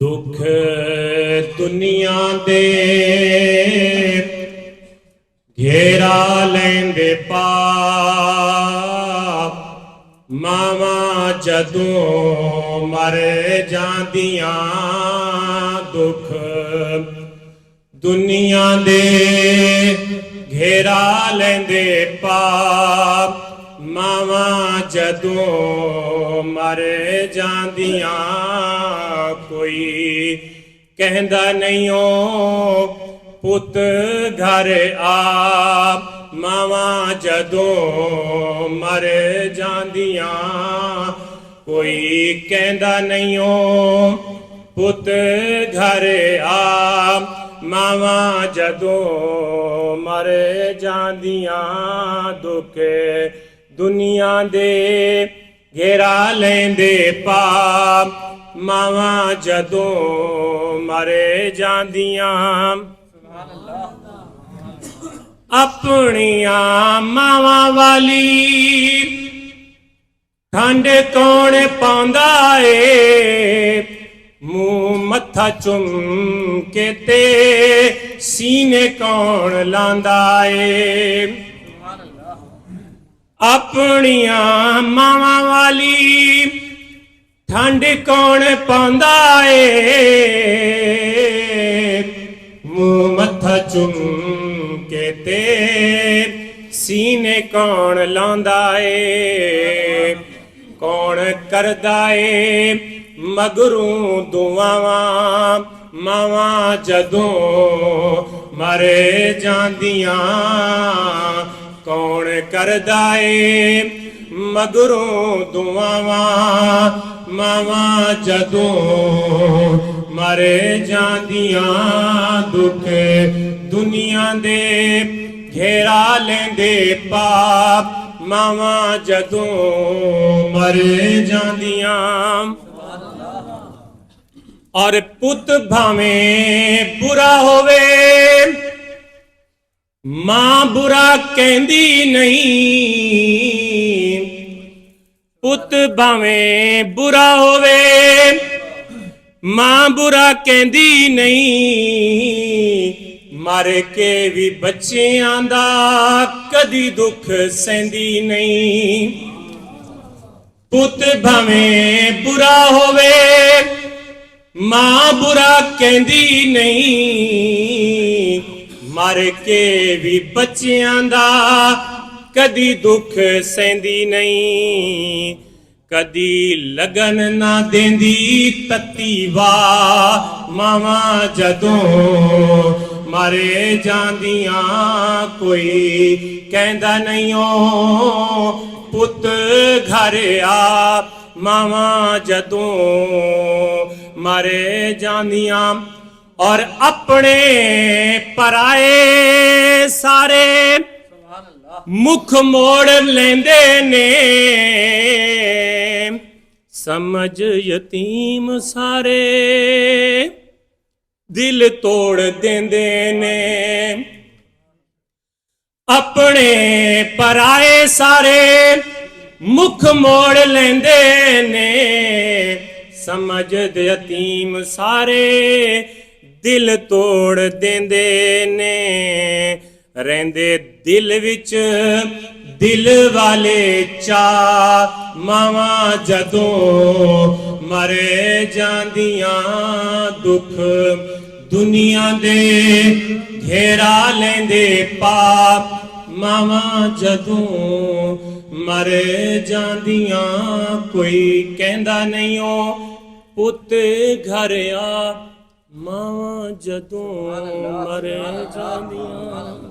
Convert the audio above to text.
दुख दुनिया दे घेरा लेंदे पाप मावा जदों मर जांदियां दुख दुनिया दे घेरा लेंदे पाप मावा जदों मर जांदियां कोई कहंदा नहीं ओ पुत घर आप मावा जदों मर जांदियां कोई कहंदा नहीं ओ पुत घर आप मावा जदों मर जांदियां दुख दुनिया दे घेरा लेंदे पाप मावा जदों मरे जांदियां अपनियां मावा वाली ठंड कौन पांदा ए मुंह मत्था चुम के ते सीने कौन लांदा ए अपनियां मावा वाली ठंड कौन पांदा ए मुंह मत्था चुम के ते सीने कौन लांदा ए कौन करदा ए मगरूं दुआवां मावा जदों मरे जांदियां कौन करदा ए मगरूं दुआवां मावा जदों मरे जांदियां दुख दुनिया दे घेरा लेंदे पाप मावा जदों मरे जांदियां और पुत भावें बुरा होवे मां बुरा कहंदी नहीं पुत भावें बुरा होवे मां बुरा कहंदी नहीं मर के भी बच्चियां दा कदी दुख सहंदी नहीं पुत भावें बुरा होवे मां बुरा कहंदी नहीं मर के भी बच्चियां दा कदी दुख सहंदी नहीं कदी लगन ना देंदी तत्ती वाह मावा जदों मरे जांदियां कोई कहंदा नहीं ओ पुत घर आ मावा जदों मरे जांदियां और अपने पराए सारे मुख मोड़ लेंदे ने समझ यतीम सारे दिल तोड़ देंदे ने अपने पराए सारे मुख मोड़ लेंदे ने समझ यतीम सारे दिल तोड़ देंदे ने रहंदे दिल विच दिल वाले चा मावा जदों मरे जांदियां दुख दुनिया दे घेरा लेंदे पाप मावा जदों मरे जांदियां कोई कहंदा नहीं ओ पुत घर आ मावा जदों मरे जांदियां।